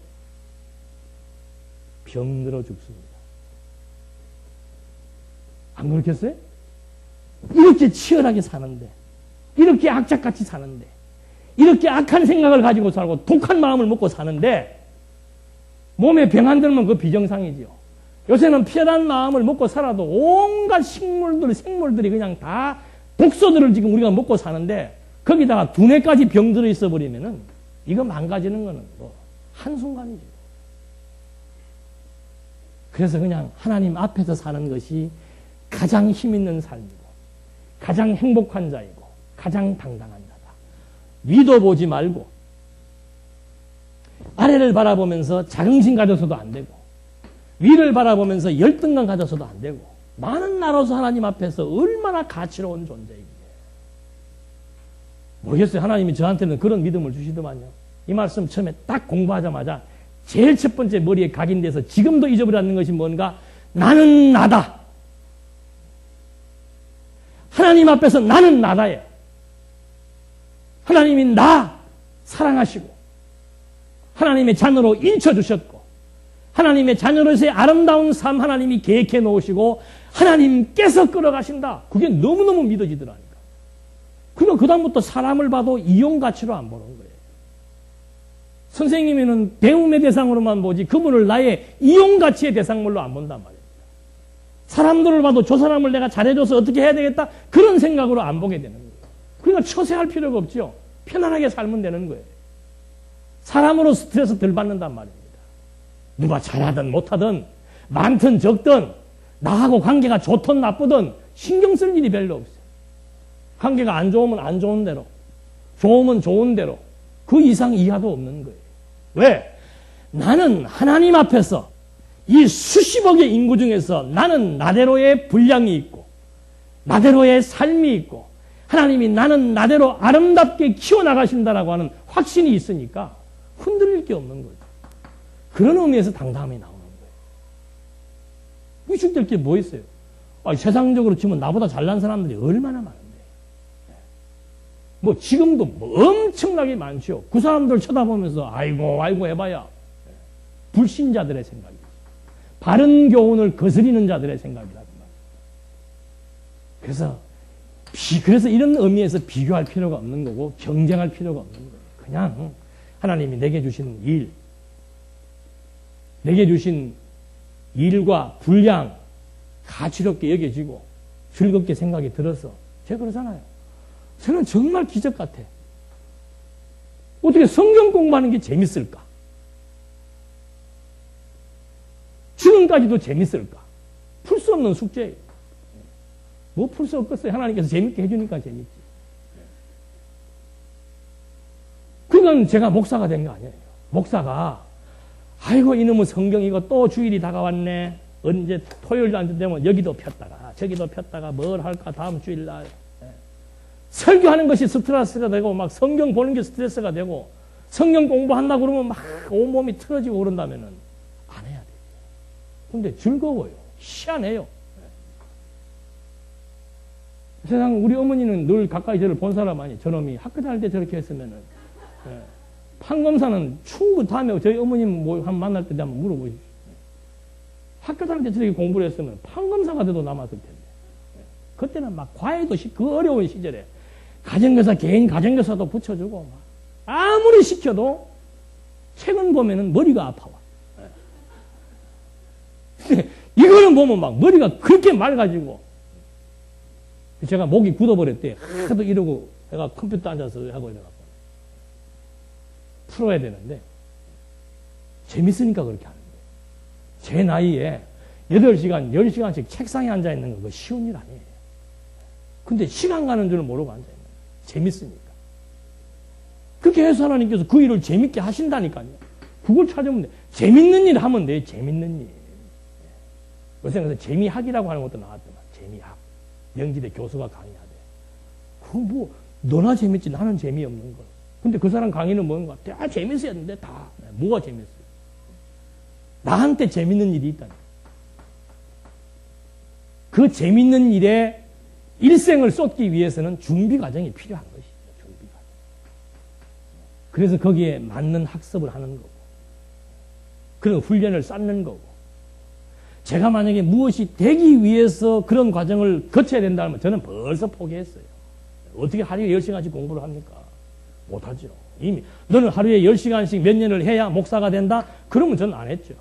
병들어 죽습니다. 안 그렇겠어요? 이렇게 치열하게 사는데, 이렇게 악착같이 사는데, 이렇게 악한 생각을 가지고 살고 독한 마음을 먹고 사는데 몸에 병 안 들면 그거 비정상이지요. 요새는 편한 마음을 먹고 살아도 온갖 생물들이 그냥 다 독소들을 지금 우리가 먹고 사는데 거기다가 두뇌까지 병들어 있어 버리면은 이거 망가지는 거는 뭐 한순간이죠. 그래서 그냥 하나님 앞에서 사는 것이 가장 힘 있는 삶이고 가장 행복한 자이고 가장 당당한 자다. 위도 보지 말고 아래를 바라보면서 자긍심 가져서도 안 되고 위를 바라보면서 열등감 가져서도 안 되고 많은 나라로서 하나님 앞에서 얼마나 가치로운 존재이기에 모르겠어요. 하나님이 저한테는 그런 믿음을 주시더만요. 이 말씀 처음에 딱 공부하자마자 제일 첫 번째 머리에 각인돼서 지금도 잊어버렸는 것이 뭔가 나는 나다. 하나님 앞에서 나는 나다예요. 하나님이 나 사랑하시고 하나님의 자녀로 인쳐주셨고 하나님의 자녀로서의 아름다운 삶 하나님이 계획해 놓으시고 하나님께서 끌어가신다. 그게 너무너무 믿어지더라니까. 그러니까 그 다음부터 사람을 봐도 이용가치로 안 보는 거예요. 선생님이는 배움의 대상으로만 보지 그분을 나의 이용가치의 대상물로 안 본단 말이에요. 사람들을 봐도 저 사람을 내가 잘해줘서 어떻게 해야 되겠다 그런 생각으로 안 보게 되는 거예요. 그러니까 처세할 필요가 없죠. 편안하게 살면 되는 거예요. 사람으로 스트레스 덜 받는단 말입니다. 누가 잘하든 못하든 많든 적든 나하고 관계가 좋든 나쁘든 신경 쓸 일이 별로 없어요. 관계가 안 좋으면 안 좋은 대로 좋으면 좋은 대로 그 이상 이하도 없는 거예요. 왜? 나는 하나님 앞에서 이 수십억의 인구 중에서 나는 나대로의 분량이 있고 나대로의 삶이 있고 하나님이 나는 나대로 아름답게 키워나가신다라고 하는 확신이 있으니까 흔들릴 게 없는 거죠. 그런 의미에서 당당함이 나오는 거예요. 위축될 게 뭐 있어요? 세상적으로 치면 나보다 잘난 사람들이 얼마나 많은데. 뭐 지금도 뭐 엄청나게 많죠. 그 사람들 쳐다보면서 아이고 해봐야 불신자들의 생각이죠. 바른 교훈을 거스리는 자들의 생각이라고 말이에요. 그래서 이런 의미에서 비교할 필요가 없는 거고 경쟁할 필요가 없는 거예요. 그냥 하나님이 내게 주신 내게 주신 일과 분량 가치롭게 여겨지고 즐겁게 생각이 들어서 제가 그러잖아요. 저는 정말 기적 같아. 어떻게 성경 공부하는 게 재밌을까? 지금까지도 재밌을까? 풀 수 없는 숙제예요. 뭐 풀 수 없겠어요. 하나님께서 재밌게 해주니까 재밌지. 그건 제가 목사가 된 거 아니에요. 목사가 아이고 이놈의 성경 이거 또 주일이 다가왔네. 언제 토요일 날 되면 여기도 폈다가 저기도 폈다가 뭘 할까 다음 주일날 설교하는 것이 스트레스가 되고 막 성경 보는 게 스트레스가 되고 성경 공부한다고 그러면 막 온몸이 틀어지고 그런다면은 안 해야 돼요. 근데 즐거워요. 희한해요. 세상 우리 어머니는 늘 가까이 저를 본 사람 아니 저놈이 학교 다닐 때 저렇게 했으면은 판검사는 충분히 다음에 저희 어머님 뭐 한 만날 때 한번 물어보십시오. 학교 다닐 때 저렇게 공부를 했으면 판검사가 돼도 남았을 텐데. 그때는 막 과외도 그 어려운 시절에 가정교사 개인 가정교사도 붙여주고 막 아무리 시켜도 책은 보면은 머리가 아파와. 이거는 보면 막 머리가 그렇게 맑아지고 제가 목이 굳어버렸대. 하도 이러고 내가 컴퓨터 앉아서 하고 이래갖고 풀어야 되는데 재밌으니까 그렇게 하는 거예요. 제 나이에 8시간, 10시간씩 책상에 앉아있는 거 그거 쉬운 일 아니에요. 근데 시간 가는 줄 모르고 앉아있는 거예요. 재밌으니까. 그렇게 해서 하나님께서 그 일을 재밌게 하신다니까요. 그걸 찾으면 돼. 재밌는 일 하면 돼. 재밌는 일. 요새 그래서 재미학이라고 하는 것도 나왔더만. 재미학. 명지대 교수가 강의하대. 그거 뭐 너나 재밌지 나는 재미없는 걸. 근데 그 사람 강의는 뭔가 다 재밌었는데 다. 뭐가 재밌어요? 나한테 재밌는 일이 있다니. 그 재밌는 일에 일생을 쏟기 위해서는 준비 과정이 필요한 것이죠. 준비 과정. 그래서 거기에 맞는 학습을 하는 거고, 그런 훈련을 쌓는 거고, 제가 만약에 무엇이 되기 위해서 그런 과정을 거쳐야 된다면 저는 벌써 포기했어요. 어떻게 하루에 10시간씩 공부를 합니까? 못하죠. 이미 너는 하루에 10시간씩 몇 년을 해야 목사가 된다? 그러면 저는 안 했죠.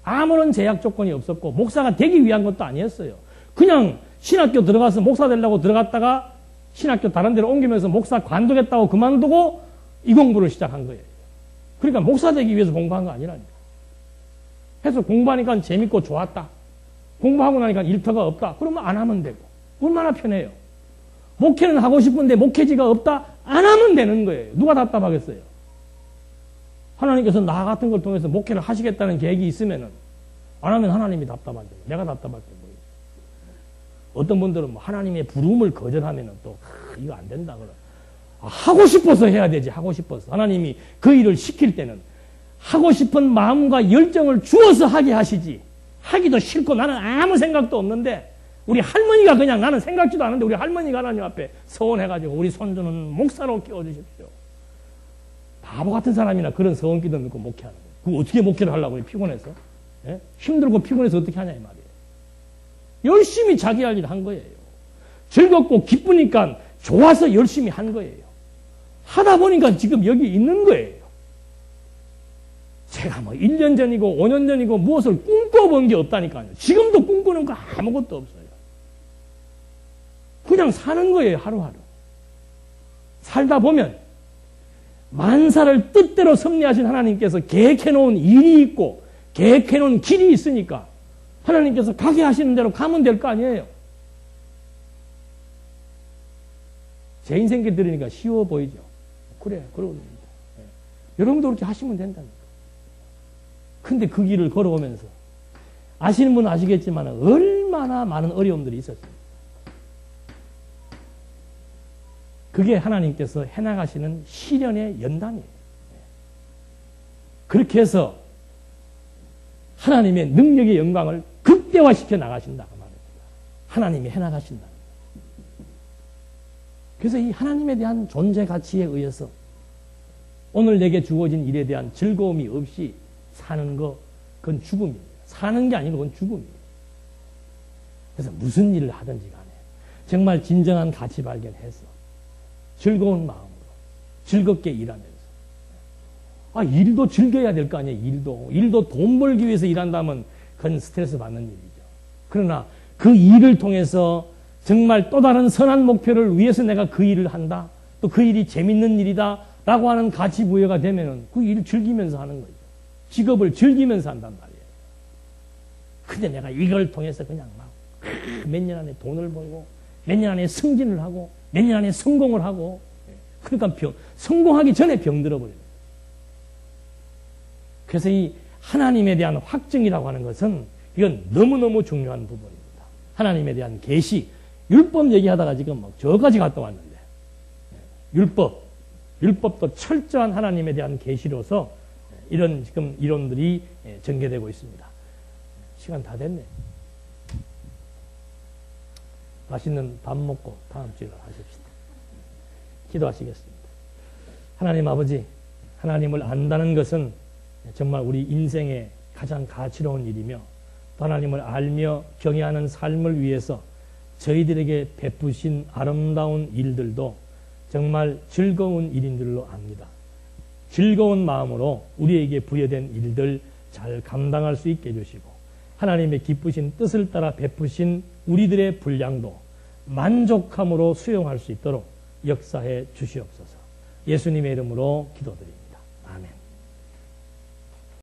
아무런 제약 조건이 없었고 목사가 되기 위한 것도 아니었어요. 그냥 신학교 들어가서 목사 되려고 들어갔다가 신학교 다른 데로 옮기면서 목사 관두겠다고 그만두고 이 공부를 시작한 거예요. 그러니까 목사 되기 위해서 공부한 거 아니라니까. 해서 공부하니까 재밌고 좋았다. 공부하고 나니까 일터가 없다. 그러면 안 하면 되고. 얼마나 편해요. 목회는 하고 싶은데 목회지가 없다. 안 하면 되는 거예요. 누가 답답하겠어요. 하나님께서 나 같은 걸 통해서 목회를 하시겠다는 계획이 있으면은 안 하면 하나님이 답답하죠. 내가 답답할 게 뭐예요. 어떤 분들은 뭐 하나님의 부름을 거절하면은 또 이거 안 된다 그래. 하고 싶어서 해야 되지. 하고 싶어서. 하나님이 그 일을 시킬 때는 하고 싶은 마음과 열정을 주어서 하게 하시지. 하기도 싫고 나는 아무 생각도 없는데 우리 할머니가 그냥 나는 생각지도 않은데 우리 할머니가 하나님 앞에 서원해가지고 우리 손주는 목사로 키워주십시오. 바보 같은 사람이나 그런 서원기도 넣고 목회하는 거예요. 그거 어떻게 목회를 하려고 그래, 피곤해서? 예? 힘들고 피곤해서 어떻게 하냐 이 말이에요. 열심히 자기 할 일 한 거예요. 즐겁고 기쁘니까 좋아서 열심히 한 거예요. 하다 보니까 지금 여기 있는 거예요. 제가 뭐 1년 전이고 5년 전이고 무엇을 꿈꿔본 게 없다니까요. 지금도 꿈꾸는 거 아무것도 없어요. 그냥 사는 거예요, 하루하루. 살다 보면 만사를 뜻대로 섭리하신 하나님께서 계획해놓은 일이 있고 계획해놓은 길이 있으니까 하나님께서 가게 하시는 대로 가면 될 거 아니에요. 제 인생길 들으니까 쉬워 보이죠. 그래, 그러고 됩니다. 여러분도 그렇게 하시면 된다니까. 근데 그 길을 걸어오면서 아시는 분은 아시겠지만 얼마나 많은 어려움들이 있었습니다. 그게 하나님께서 해나가시는 시련의 연단이에요. 그렇게 해서 하나님의 능력의 영광을 극대화시켜 나가신다고 말합니다. 하나님이 해나가신다. 그래서 이 하나님에 대한 존재 가치에 의해서 오늘 내게 주어진 일에 대한 즐거움이 없이 사는 거, 그건 죽음이에요. 사는 게 아니고 그건 죽음이에요. 그래서 무슨 일을 하든지 간에 정말 진정한 가치 발견해서 즐거운 마음으로 즐겁게 일하면서 일도 즐겨야 될 거 아니에요. 일도 돈 벌기 위해서 일한다면 그건 스트레스 받는 일이죠. 그러나 그 일을 통해서 정말 또 다른 선한 목표를 위해서 내가 그 일을 한다. 또 그 일이 재밌는 일이다. 라고 하는 가치 부여가 되면은 그 일을 즐기면서 하는 거죠. 직업을 즐기면서 한단 말이에요. 근데 내가 이걸 통해서 그냥 막 몇 년 안에 돈을 벌고 몇 년 안에 승진을 하고 몇 년 안에 성공을 하고 그러니까 성공하기 전에 병들어버려요. 그래서 이 하나님에 대한 확증이라고 하는 것은 이건 너무너무 중요한 부분입니다. 하나님에 대한 계시, 율법 얘기하다가 지금 막 저까지 갔다 왔는데 율법도 철저한 하나님에 대한 계시로서 이런 지금 이론들이 전개되고 있습니다. 시간 다 됐네. 맛있는 밥 먹고 다음 주에 하십시다. 기도하시겠습니다. 하나님 아버지, 하나님을 안다는 것은 정말 우리 인생의 가장 가치로운 일이며 또 하나님을 알며 경외하는 삶을 위해서 저희들에게 베푸신 아름다운 일들도 정말 즐거운 일인 줄로 압니다. 즐거운 마음으로 우리에게 부여된 일들 잘 감당할 수 있게 해주시고 하나님의 기쁘신 뜻을 따라 베푸신 우리들의 분량도 만족함으로 수용할 수 있도록 역사해 주시옵소서. 예수님의 이름으로 기도드립니다. 아멘.